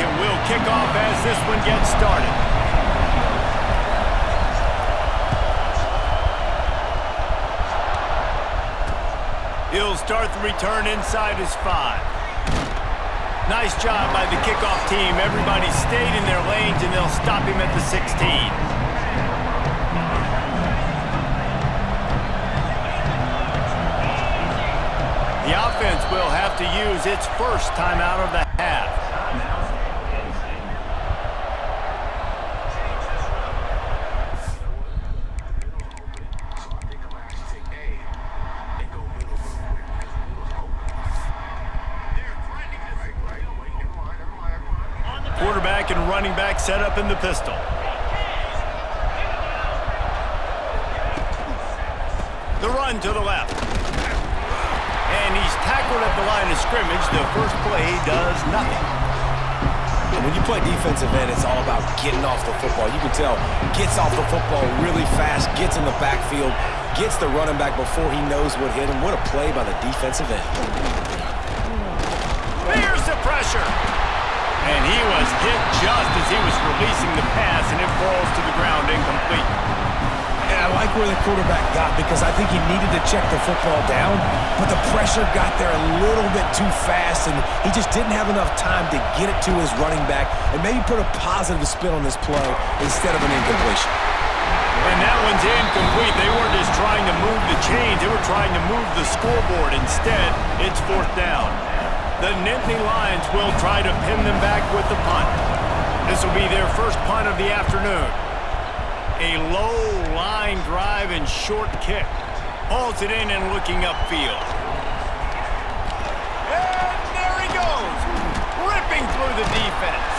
and will kick off as this one gets started. He'll start the return inside his 5. Nice job by the kickoff team. Everybody stayed in their lanes, and they'll stop him at the 16. The offense will have to use its first timeout of the half. Quarterback and running back set up in the pistol. The run to the left. And he's tackled at the line of scrimmage. The first play does nothing. And when you play defensive end, it's all about getting off the football. You can tell, gets off the football really fast, gets in the backfield, gets the running back before he knows what hit him. What a play by the defensive end. There's the pressure. And he was hit just as he was releasing the pass, and it falls to the ground incomplete. And I like where the quarterback got because I think he needed to check the football down, but the pressure got there a little bit too fast, and he just didn't have enough time to get it to his running back and maybe put a positive spin on this play instead of an incompletion. And that one's incomplete. They weren't just trying to move the chains. They were trying to move the scoreboard. Instead, it's 4th down. The Nittany Lions will try to pin them back with the punt. This will be their first punt of the afternoon. A low line drive and short kick. Hauls it in and looking upfield. And there he goes. Ripping through the defense.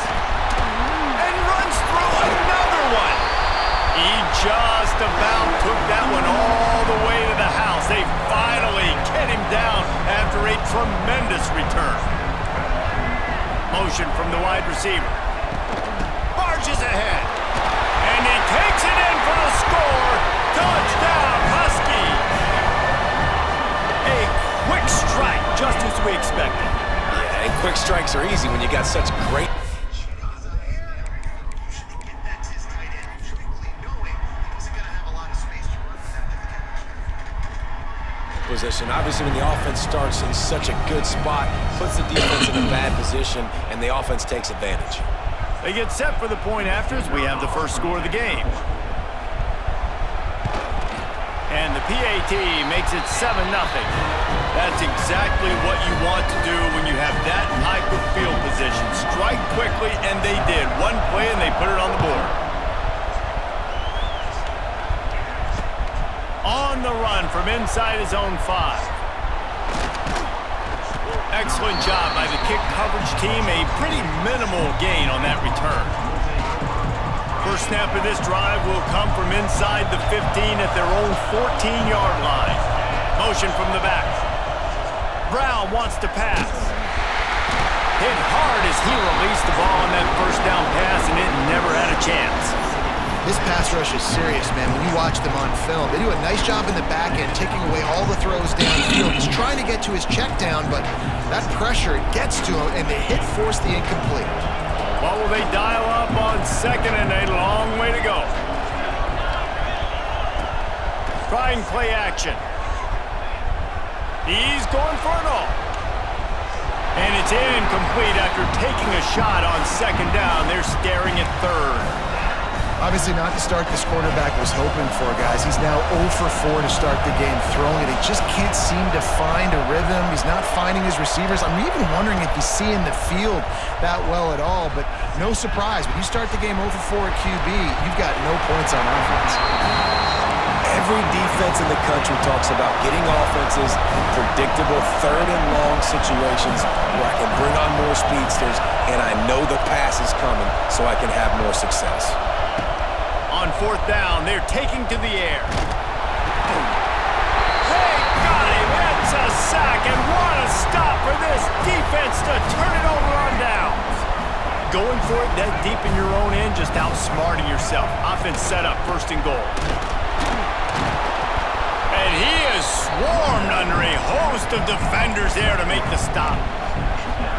And runs through another one. He just about took that one all the way to the house. They finally get him down after a tremendous return. Motion from the wide receiver. Marches ahead. And he takes it in for the score. Touchdown, Husky. A quick strike, just as we expected. Yeah, and quick strikes are easy when you got such great position. Obviously, when the offense starts in such a good spot, puts the defense in a bad position, and the offense takes advantage. They get set for the point after as we have the first score of the game. And the PAT makes it 7-0. That's exactly what you want to do when you have that type of field position. Strike quickly, and they did. One play, and they put it on the board. On the run from inside his own 5. Excellent job by the kick coverage team. A pretty minimal gain on that return. First snap of this drive will come from inside the 15 at their own 14-yard line. Motion from the back. Brown wants to pass. Hit hard as he released the ball on that first down pass, and it never had a chance. This pass rush is serious, man. When you watch them on film, they do a nice job in the back end, taking away all the throws downfield. He's trying to get to his check down, but that pressure gets to him, and the hit forced the incomplete. What will they dial up on second, and a long way to go. Trying play action. He's going for it all. And it's incomplete after taking a shot on second down. They're staring at third. Obviously not the start this quarterback was hoping for, guys. He's now 0 for 4 to start the game throwing it. He just can't seem to find a rhythm. He's not finding his receivers. I'm even wondering if he's seeing the field that well at all, but no surprise. When you start the game 0 for 4 at QB, you've got no points on offense. Every defense in the country talks about getting offenses in predictable third and long situations where I can bring on more speedsters and I know the pass is coming so I can have more success. On 4th down, they're taking to the air. They got him. That's a sack, and what a stop for this defense to turn it over on downs. Going for it that deep in your own end, just outsmarting yourself. Offense set up, 1st and goal. And he is swarmed under a host of defenders there to make the stop.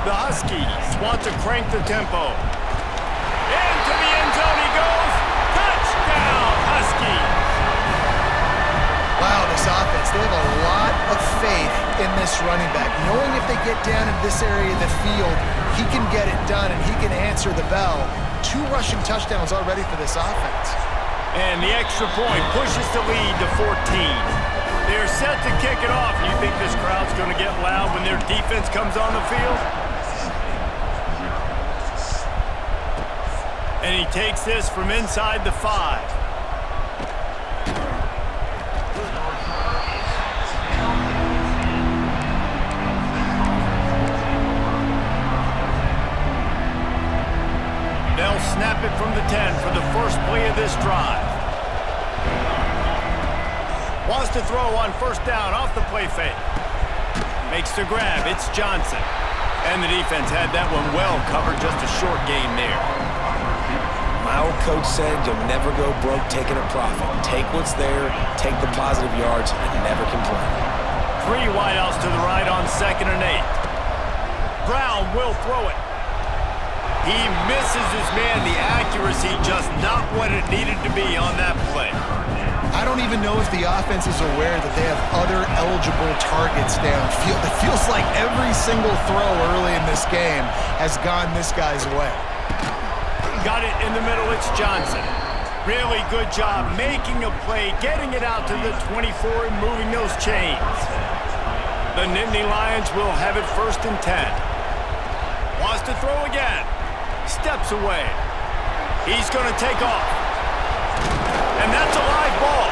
The Huskies want to crank the tempo. Into the end zone he goes. Touchdown, Huskies. Wow, this offense, they have a lot of faith in this running back. Knowing if they get down in this area of the field, he can get it done and he can answer the bell. 2 rushing touchdowns already for this offense. And the extra point pushes the lead to 14. They're set to kick it off. You think this crowd's going to get loud when their defense comes on the field? And he takes this from inside the 5. They'll snap it from the 10 for the first play of this drive. Wants to throw on first down off the play fake. Makes the grab. It's Johnson. And the defense had that one well covered. Just a short gain there. My old coach said you'll never go broke taking a profit. Take what's there, take the positive yards, and never complain. 3 wideouts to the right on 2nd and 8. Brown will throw it. He misses his man. The accuracy just not what it needed to be on that play. I don't even know if the offense is aware that they have other eligible targets downfield. It feels like every single throw early in this game has gone this guy's way. Got it in the middle. It's Johnson. Really good job making a play, getting it out to the 24 and moving those chains. The Nittany Lions will have it 1st and 10. Wants to throw again. Steps away. He's going to take off. And that's a live ball.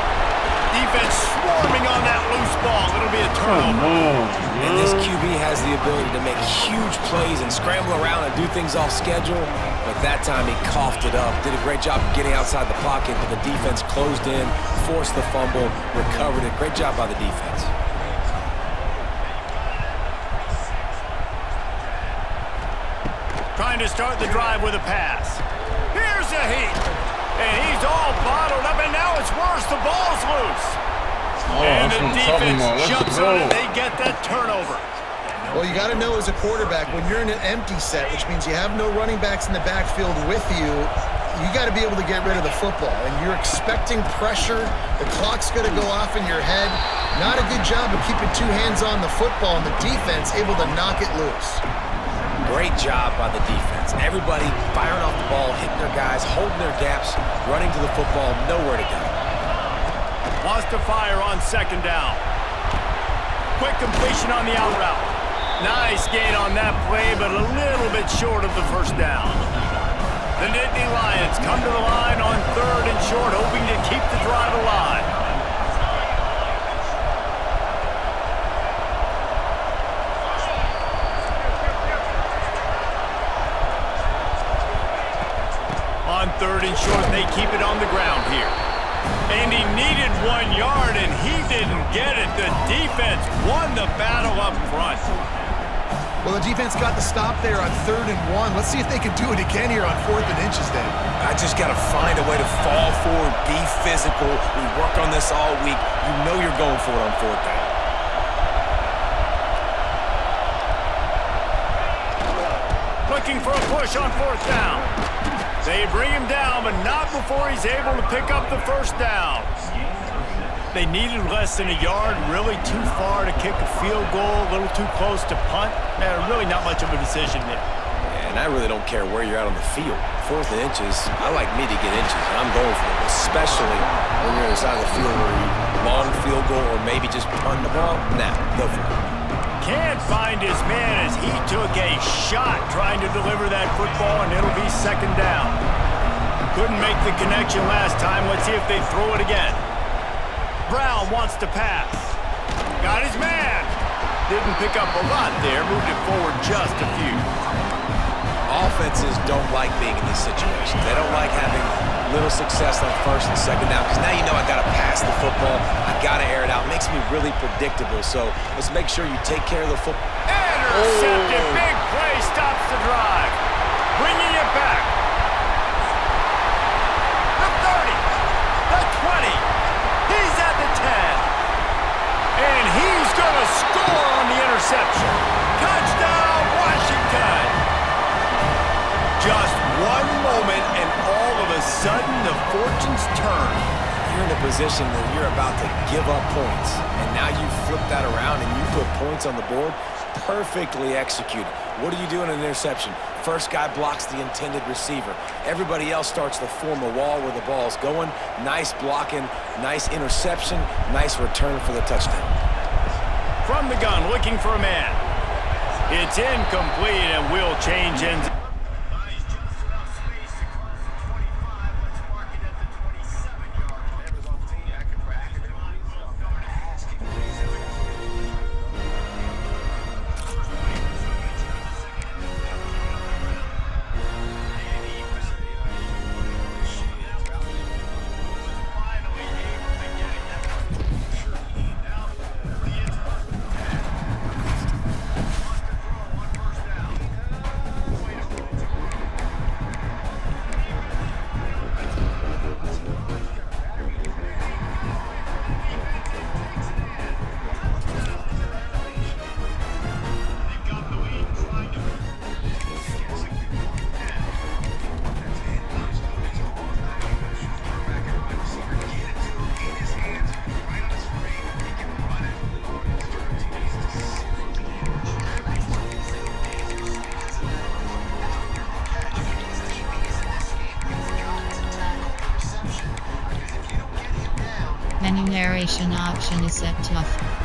Defense swarming on that loose ball. It'll be a turnover. And this QB has the ability to make huge plays and scramble around and do things off schedule. But that time he coughed it up. Did a great job of getting outside the pocket, but the defense closed in, forced the fumble, recovered it. Great job by the defense. Trying to start the drive with a pass. Here's a heat. And he's all bottled up, and now it's worse. The ball's loose. And the defense jumps on it. They get that turnover. Well, you got to know as a quarterback, when you're in an empty set, which means you have no running backs in the backfield with you, you got to be able to get rid of the football. And you're expecting pressure. The clock's going to go off in your head. Not a good job of keeping 2 hands on the football, and the defense able to knock it loose. Great job by the defense. Everybody firing off the ball, hitting their guys, holding their gaps, running to the football, nowhere to go. Wants to fire on 2nd down. Quick completion on the out route. Nice gain on that play, but a little bit short of the 1st down. The Nittany Lions come to the line on 3rd and short, hoping to keep the drive alive. On 3rd and short, they keep it on the ground here. And he needed 1 yard, and he didn't get it. The defense won the battle up front. Well, the defense got the stop there on 3rd and 1. Let's see if they can do it again here on 4th and inches, Dave. I just got to find a way to fall forward, be physical. We worked on this all week. You know you're going for it on 4th down. Looking for a push on 4th down. They bring him down, but not before he's able to pick up the 1st down. They needed less than a yard, really too far to kick a field goal, a little too close to punt. Really not much of a decision there. And I really don't care where you're at on the field. 4th and inches, I like me to get inches, and I'm going for it, especially when you're on the side of the field where you long field goal or maybe just punt the ball. Nah, go for it. Can't find his man as he took a shot trying to deliver that football, and it'll be 2nd down. Couldn't make the connection last time. Let's see if they throw it again. Brown wants to pass. Got his man. Didn't pick up a lot there. Moved it forward just a few. Offenses don't like being in these situations. They don't like having little success on 1st and 2nd down because now you know I got to pass the football. I got to air it out. It makes me really predictable. So let's make sure you take care of the football. Intercepted. Big play stops the drive. Bringing it back. The 30. The 20. He's at the 10. And he's going to score on the interception. Touchdown, Washington. fortunes turn. You're in a position where you're about to give up points, and now you flip that around and you put points on the board. Perfectly executed. What do you do in an interception? First guy blocks the intended receiver. Everybody else starts to form a wall where the ball's going. Nice blocking, nice interception, nice return for the touchdown. From the gun, looking for a man. It's incomplete and will change ends. Menu narration option is set to off.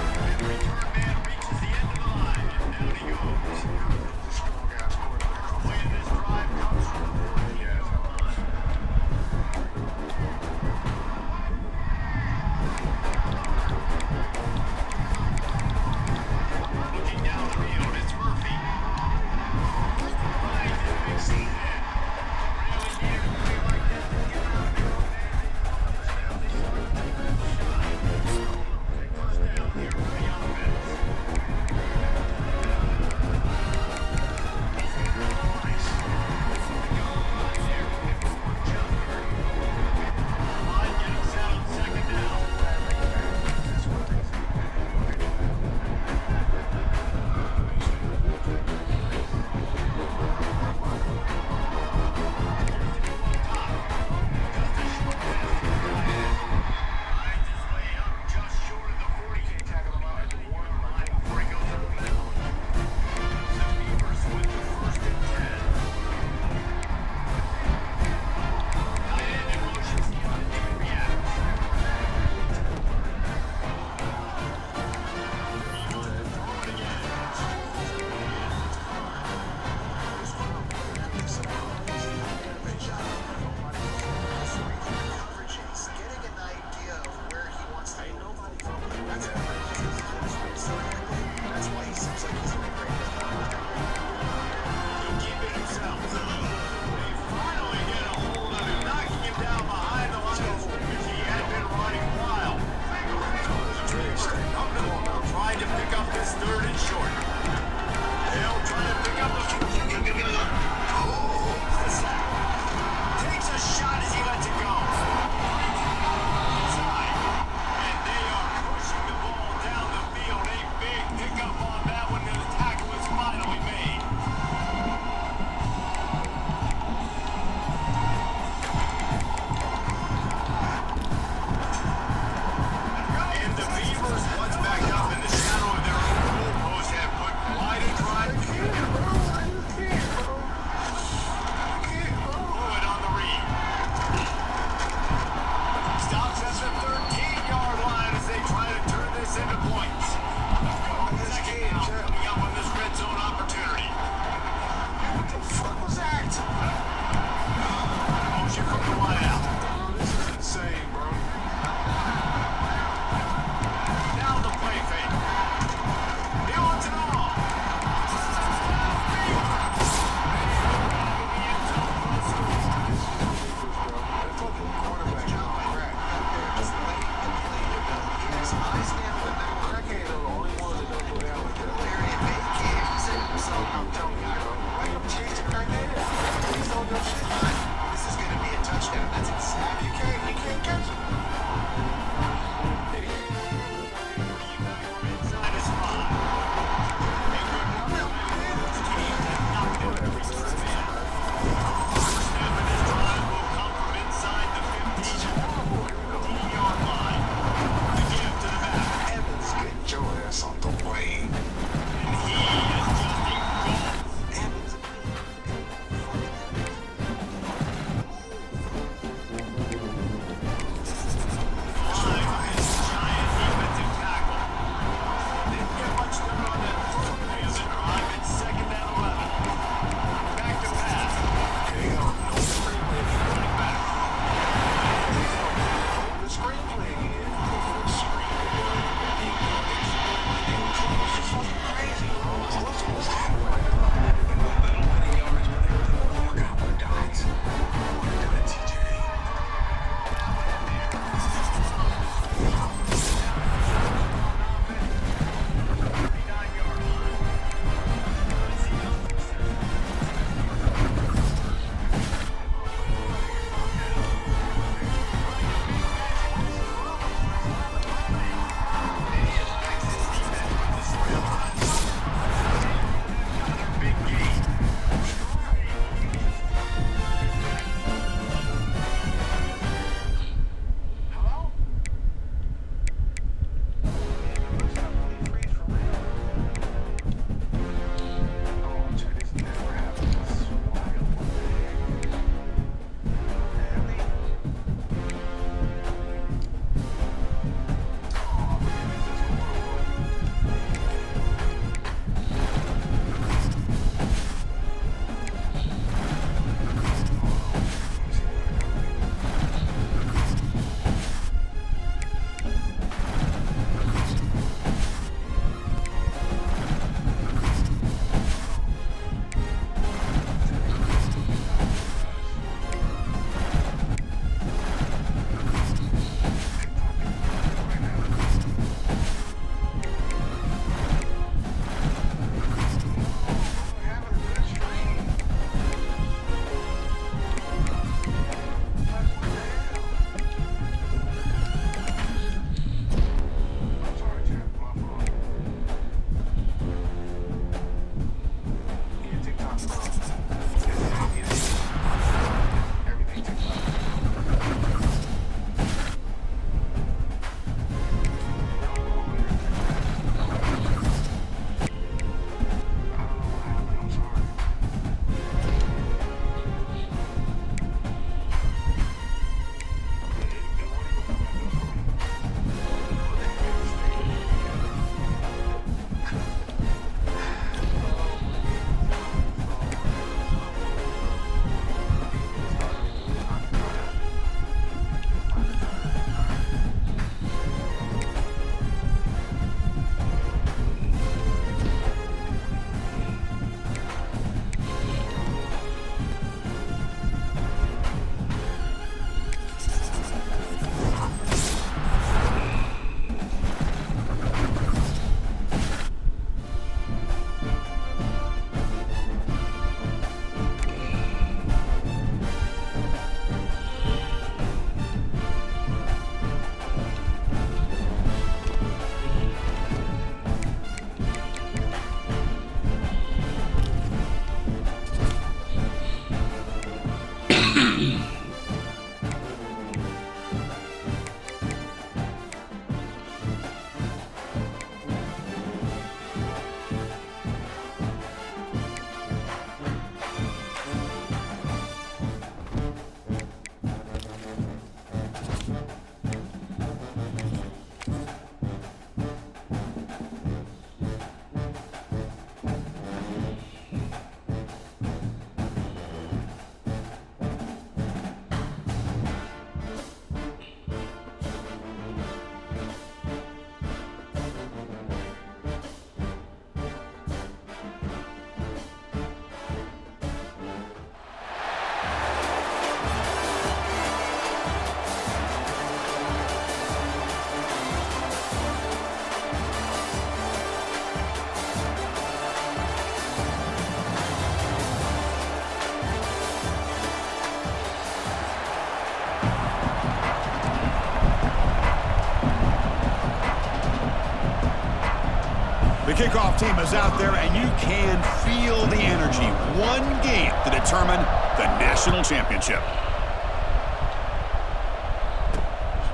kickoff team is out there, and you can feel the energy. One game to determine the national championship.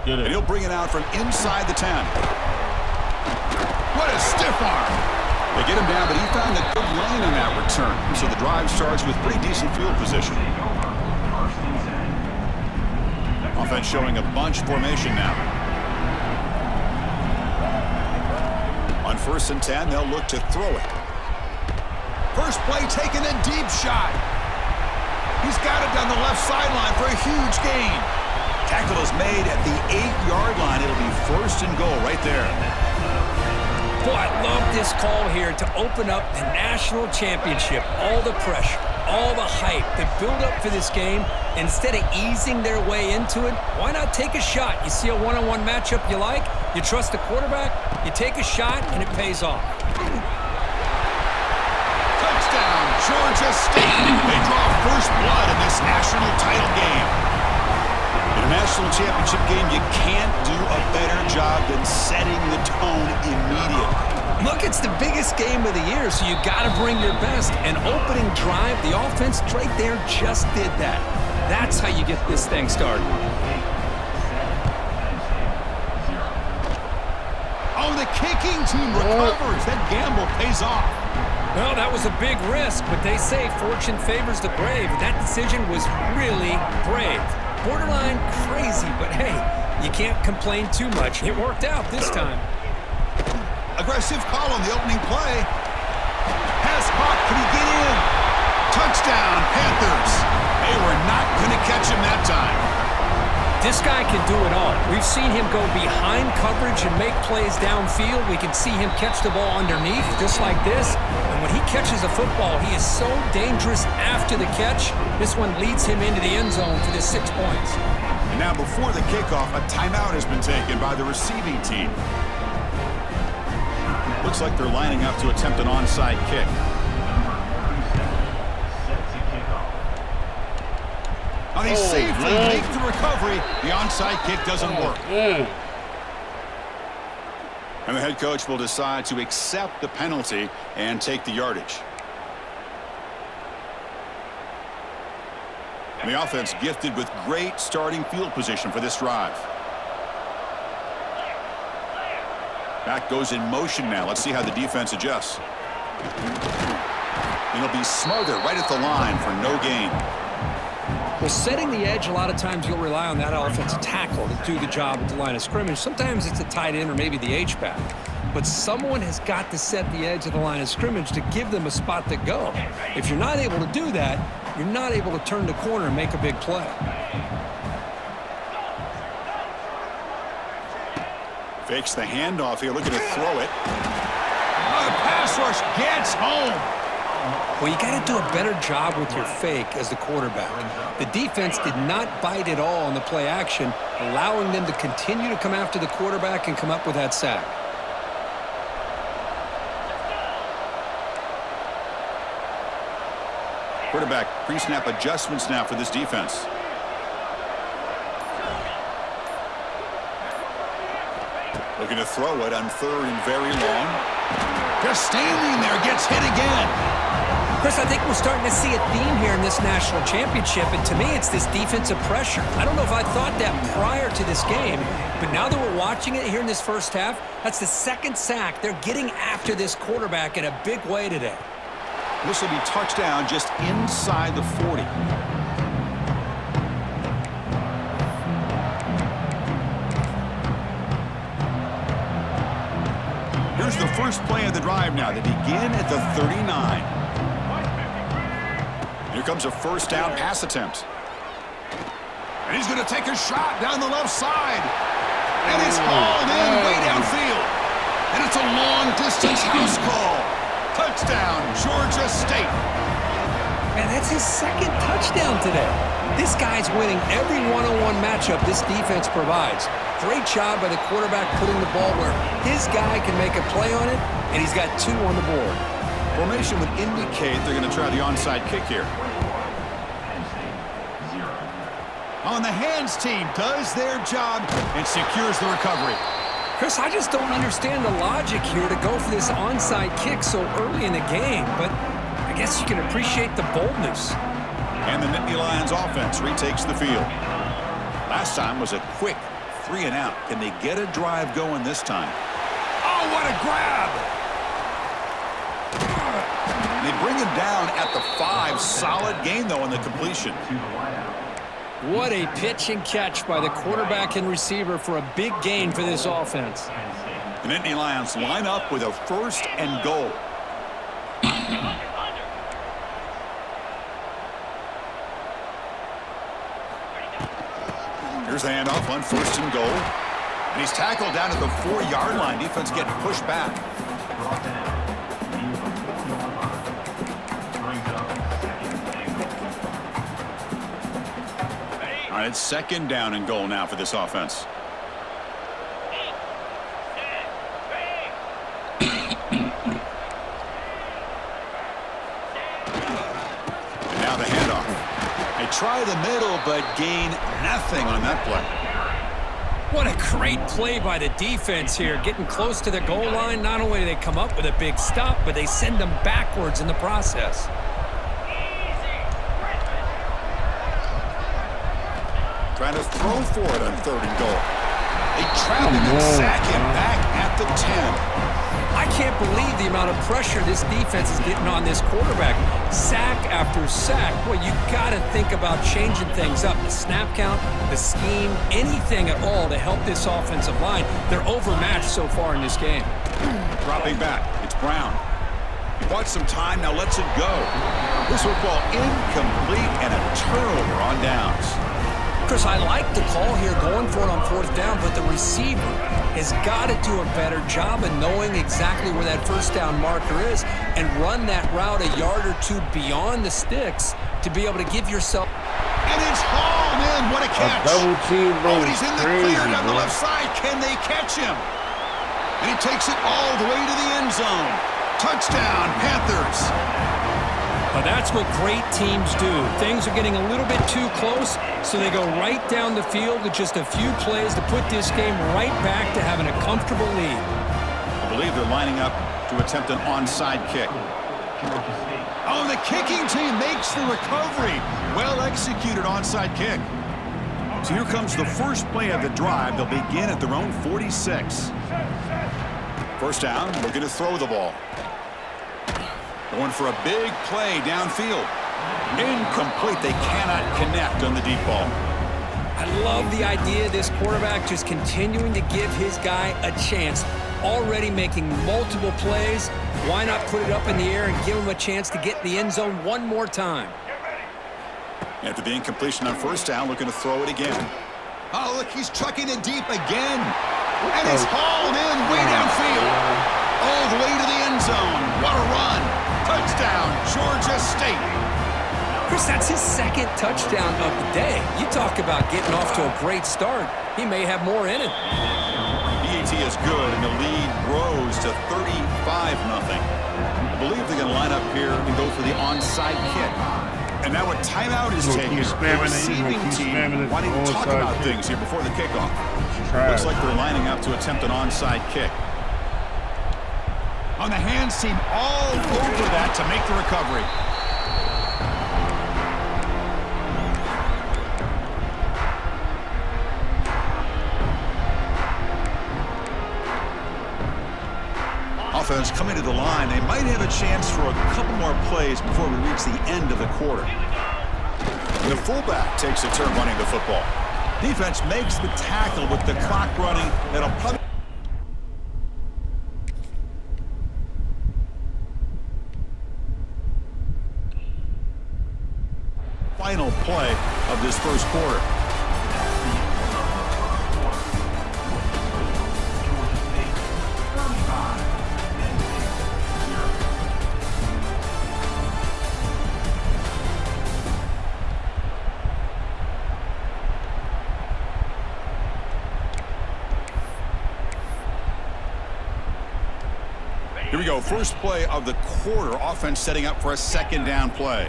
And he'll bring it out from inside the 10. What a stiff arm. They get him down, but he found a good lane on that return. So the drive starts with pretty decent field position. Offense showing a bunch formation now. On 1st and 10, they'll look to throw it. First play taken, a deep shot. He's got it down the left sideline for a huge gain. Tackle is made at the 8-yard line. It'll be 1st and goal right there. Boy, I love this call here to open up the national championship. All the pressure, all the hype, the build up for this game. Instead of easing their way into it, why not take a shot? You see a one-on-one matchup you like, you trust the quarterback, you take a shot, and it pays off. Touchdown, Georgia State. They draw first blood in this national title game. In a national championship game, you can't do a better job than setting the tone immediately. Look, it's the biggest game of the year, so you got to bring your best. An opening drive, the offense right there just did that. That's how you get this thing started. Oh, the kicking team recovers. That gamble pays off. Well, that was a big risk, but they say fortune favors the brave. That decision was really brave. Borderline crazy, but hey, you can't complain too much. It worked out this time. Aggressive call on the opening play. Pass caught. Can he get in? Touchdown, Panthers. They were not going to catch him that time. This guy can do it all. We've seen him go behind coverage and make plays downfield. We can see him catch the ball underneath, just like this. And when he catches a football, he is so dangerous after the catch. This one leads him into the end zone for the 6 points. And now before the kickoff, a timeout has been taken by the receiving team. Looks like they're lining up to attempt an onside kick. Now they safely make the recovery. The onside kick doesn't work. And the head coach will decide to accept the penalty and take the yardage. And the offense gifted with great starting field position for this drive. Back goes in motion now. Let's see how the defense adjusts. And it'll be smothered right at the line for no gain. Well, setting the edge, a lot of times you'll rely on that offensive tackle to do the job at the line of scrimmage. Sometimes it's a tight end or maybe the H-back. But someone has got to set the edge of the line of scrimmage to give them a spot to go. If you're not able to do that, you're not able to turn the corner and make a big play. Fakes the handoff here, looking to throw it. Oh, the pass rush gets home. Well, you got to do a better job with your fake as the quarterback. The defense did not bite at all on the play action, allowing them to continue to come after the quarterback and come up with that sack. Quarterback pre-snap adjustments now for this defense. Looking to throw it on 3rd and very long. Just standing there, gets hit again. Chris, I think we're starting to see a theme here in this national championship, and to me, it's this defensive pressure. I don't know if I thought that prior to this game, but now that we're watching it here in this first half, that's the 2nd sack. They're getting after this quarterback in a big way today. This will be touchdown just inside the 40. Here's the first play of the drive now. They begin at the 39. Here comes a first down pass attempt. And he's going to take a shot down the left side. And it's hauled in way downfield. And it's a long-distance house call. Touchdown, Georgia State. And that's his 2nd touchdown today. This guy's winning every one-on-one matchup this defense provides. Great job by the quarterback putting the ball where his guy can make a play on it, and he's got 2 on the board. Formation would indicate they're going to try the onside kick here. On the hands team does their job and secures the recovery. Chris, I just don't understand the logic here to go for this onside kick so early in the game, but I guess you can appreciate the boldness. And the Nittany Lions offense retakes the field. Last time was a quick 3 and out. Can they get a drive going this time? Oh, what a grab! They bring him down at the 5. Solid gain, though, on the completion. What a pitch and catch by the quarterback and receiver for a big gain for this offense. The Nittany Lions line up with a 1st and goal. Here's the handoff on 1st and goal. And he's tackled down at the 4-yard line. Defense getting pushed back. All right, it's 2nd down and goal now for this offense. And now the handoff. They try the middle, but gain nothing on that play. What a great play by the defense here. Getting close to the goal line, not only do they come up with a big stop, but they send them backwards in the process. Trying to throw for it on 3rd and goal. They trap him and sack him back at the 10. I can't believe the amount of pressure this defense is getting on this quarterback. Sack after sack. Well, you got to think about changing things up. The snap count, the scheme, anything at all to help this offensive line. They're overmatched so far in this game. Dropping back. It's Brown. He bought some time, now lets it go. This football incomplete and a turnover on downs. Chris, I like the call here going for it on 4th down, but the receiver has got to do a better job of knowing exactly where that 1st down marker is and run that route a yard or 2 beyond the sticks to be able to give yourself. And it's hauled in. What a catch. Double team, bro. Oh, he's in the Crazy, clear down the bro. left side. Can they catch him? And he takes it all the way to the end zone. Touchdown, Panthers. Well, that's what great teams do. Things are getting a little bit too close, so they go right down the field with just a few plays to put this game right back to having a comfortable lead. I believe they're lining up to attempt an onside kick. Oh, the kicking team makes the recovery. Well executed onside kick. So here comes the first play of the drive. They'll begin at their own 46. 1st down, looking to throw the ball. Going for a big play downfield. Incomplete. They cannot connect on the deep ball. I love the idea of this quarterback just continuing to give his guy a chance. Already making multiple plays. Why not put it up in the air and give him a chance to get in the end zone one more time? After the incompletion on 1st down, looking to throw it again. Oh, look, he's trucking it deep again. And it's hauled in way downfield. All the way to the end zone. What a run. Touchdown, Georgia State. Chris, that's his 2nd touchdown of the day. You talk about getting off to a great start. He may have more in it. BAT is good, and the lead grows to 35-0. I believe they're going to line up here and go for the onside kick. And now a timeout is taken. The receiving team wanting to talk about things here before the kickoff. Looks like they're lining up to attempt an onside kick. On the hands team, all over that to make the recovery. Offense coming to the line. They might have a chance for a couple more plays before we reach the end of the quarter. The fullback takes a turn running the football. Defense makes the tackle with the clock running. That'll probably... final play of this 1st quarter. Here we go. First play of the quarter. Offense setting up for a 2nd down play.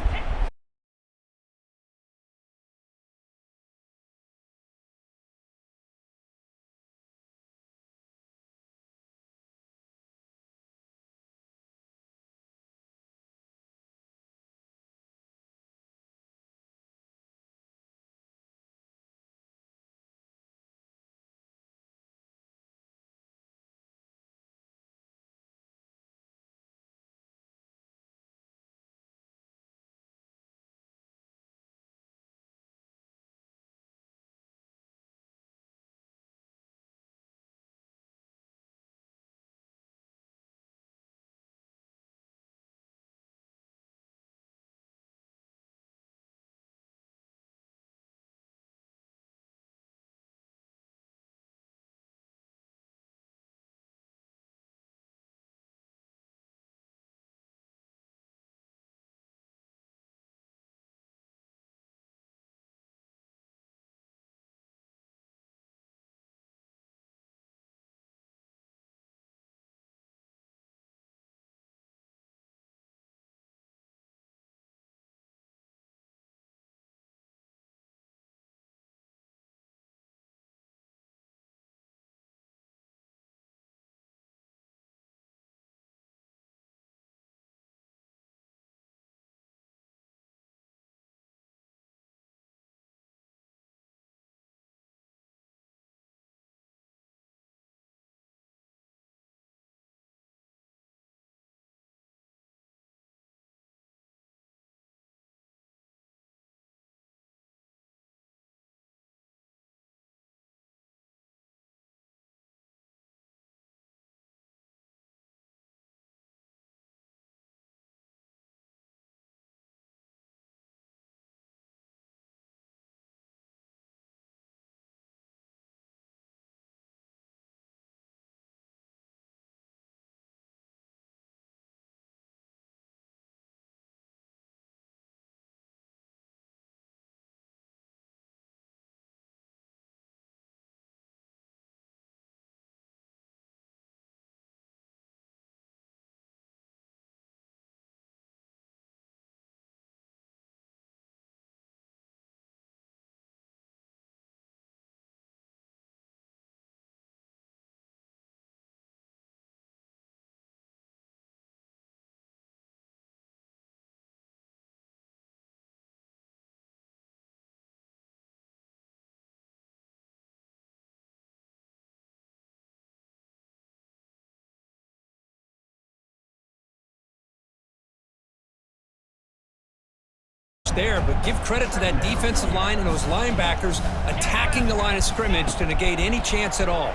there, but give credit to that defensive line and those linebackers attacking the line of scrimmage to negate any chance at all.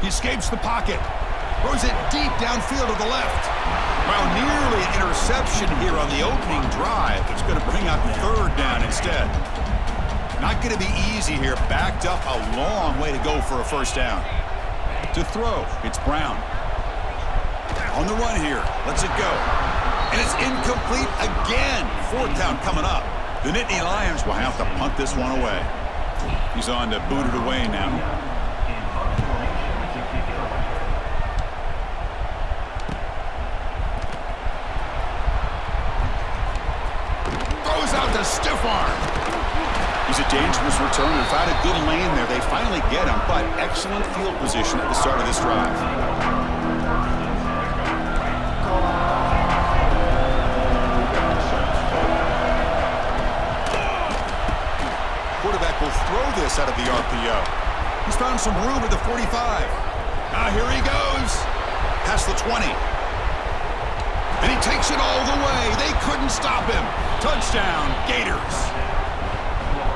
He escapes the pocket. Throws it deep downfield to the left. Well, nearly an interception here on the opening drive. It's going to bring up third down instead. Not going to be easy here. Backed up a long way to go for a first down. To throw, it's Brown. On the run here. Lets it go. And it's incomplete again. Fourth down coming up. The Nittany Lions will have to punt this one away. He's on to boot it away now. Throws out the stiff arm. He's a dangerous returner. Found a good lane there. They finally get him, but excellent field position at the start of this drive. Quarterback will throw this out of the RPO. He's found some room at the 45. Now here he goes. Past the 20. And he takes it all the way. They couldn't stop him. Touchdown, Gators.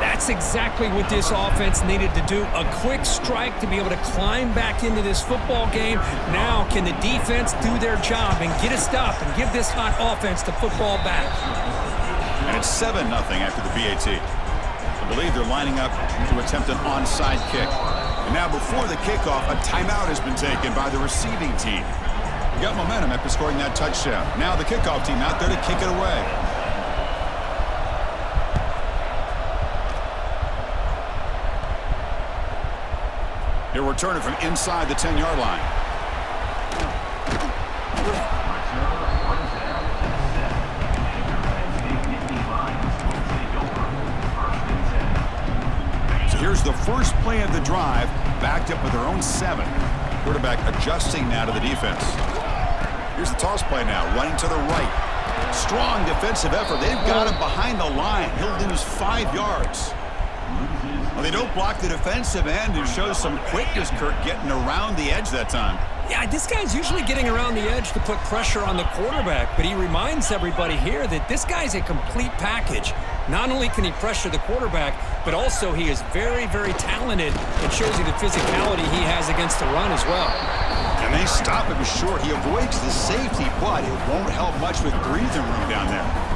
That's exactly what this offense needed to do. A quick strike to be able to climb back into this football game. Now can the defense do their job and get a stop and give this hot offense the football back? And it's 7-0 after the PAT. I believe they're lining up to attempt an onside kick. And now before the kickoff, a timeout has been taken by the receiving team. We got momentum after scoring that touchdown. Now the kickoff team out there to kick it away. He'll return it from inside the 10-yard line. So here's the first play of the drive, backed up with their own 7. Quarterback adjusting now to the defense. Here's the toss play now, running to the right. Strong defensive effort. They've got him behind the line. He'll lose 5 yards. Well, they don't block the defensive end, who shows some quickness, Kurt, getting around the edge that time. Yeah, this guy's usually getting around the edge to put pressure on the quarterback, but he reminds everybody here that this guy's a complete package. Not only can he pressure the quarterback, but also he is very, very talented. It shows you the physicality he has against the run as well. And they stop him short. He avoids the safety, but it won't help much with breathing room down there.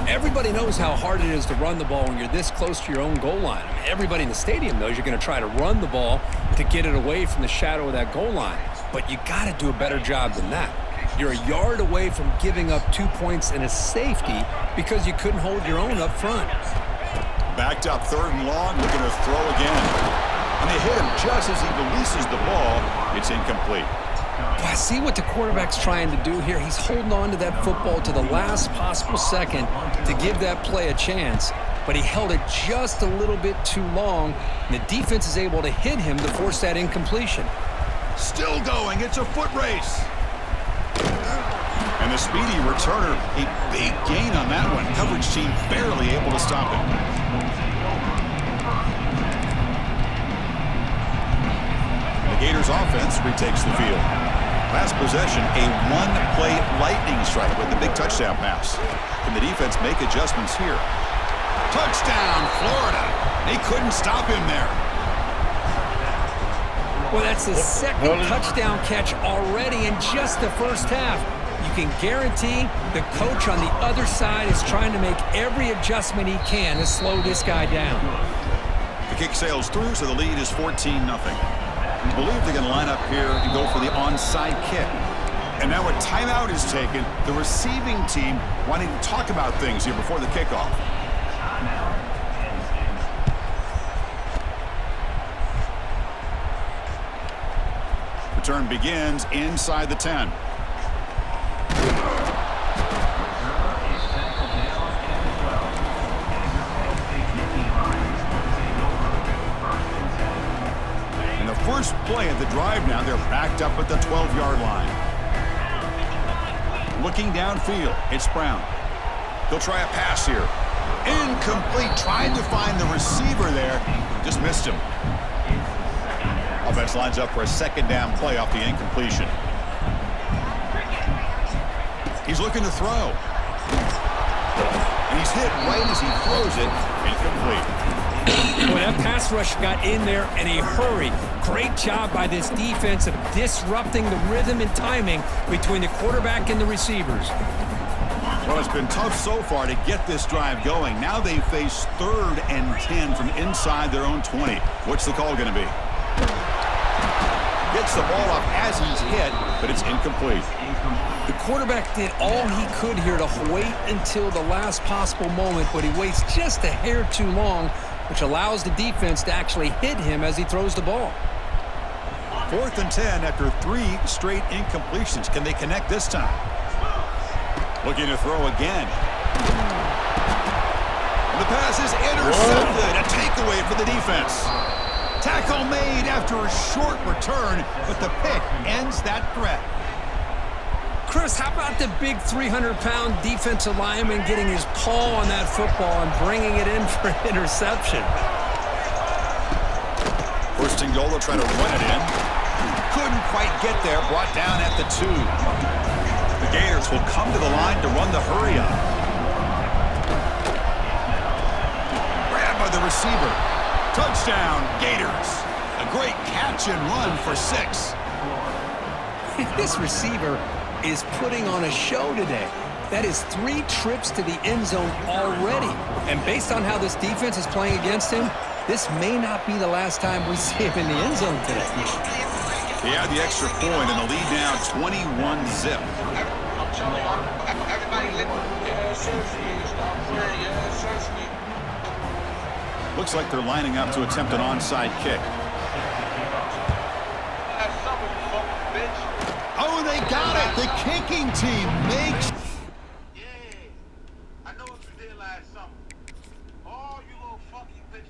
Everybody knows how hard it is to run the ball when you're this close to your own goal line. I mean, everybody in the stadium knows you're going to try to run the ball to get it away from the shadow of that goal line. But you got to do a better job than that. You're a yard away from giving up 2 points and a safety because you couldn't hold your own up front. Backed up 3rd and long, looking to throw again. And they hit him just as he releases the ball. It's incomplete. I see what the quarterback's trying to do here. He's holding on to that football to the last possible second to give that play a chance, but he held it just a little bit too long, and the defense is able to hit him to force that incompletion. Still going. It's a foot race. And the speedy returner, a big gain on that one. Coverage team barely able to stop him. The Gators offense retakes the field. Last possession, a one-play lightning strike with the big touchdown pass. Can the defense make adjustments here? Touchdown, Florida. They couldn't stop him there. Well, that's the second touchdown catch already in just the first half. You can guarantee the coach on the other side is trying to make every adjustment he can to slow this guy down. The kick sails through, so the lead is 14-0. We believe they're going to line up here and go for the onside kick. And now a timeout is taken. The receiving team wanting to talk about things here before the kickoff. Return begins inside the 10. First play of the drive now, they're backed up at the 12-yard line. Looking downfield, it's Brown. He'll try a pass here. Incomplete, trying to find the receiver there. Just missed him. Offense lines up for a 2nd down play off the incompletion. He's looking to throw. And he's hit right as he throws it. Incomplete. Boy, that pass rush got in there in a hurry. Great job by this defense of disrupting the rhythm and timing between the quarterback and the receivers. Well, it's been tough so far to get this drive going. Now they face 3rd and 10 from inside their own 20. What's the call going to be? Gets the ball off as he's hit, but it's incomplete. The quarterback did all he could here to wait until the last possible moment, but he waits just a hair too long, which allows the defense to actually hit him as he throws the ball. 4th and 10 after 3 straight incompletions. Can they connect this time? Looking to throw again. The pass is intercepted. A takeaway for the defense. Tackle made after a short return, but the pick ends that threat. Chris, how about the big 300-pound defensive lineman getting his paw on that football and bringing it in for an interception? 1st and goal, they'll try to run it in. Couldn't quite get there, brought down at the 2. The Gators will come to the line to run the hurry up. Grabbed by the receiver. Touchdown, Gators. A great catch and run for 6. This receiver is putting on a show today. That is 3 trips to the end zone already. And based on how this defense is playing against him, this may not be the last time we see him in the end zone today. They add the extra point, and the lead now 21-zip. Looks like they're lining up to attempt an onside kick. Oh, they got it! The kicking team makes... Yeah, I know what you did last summer. All you little funky bitches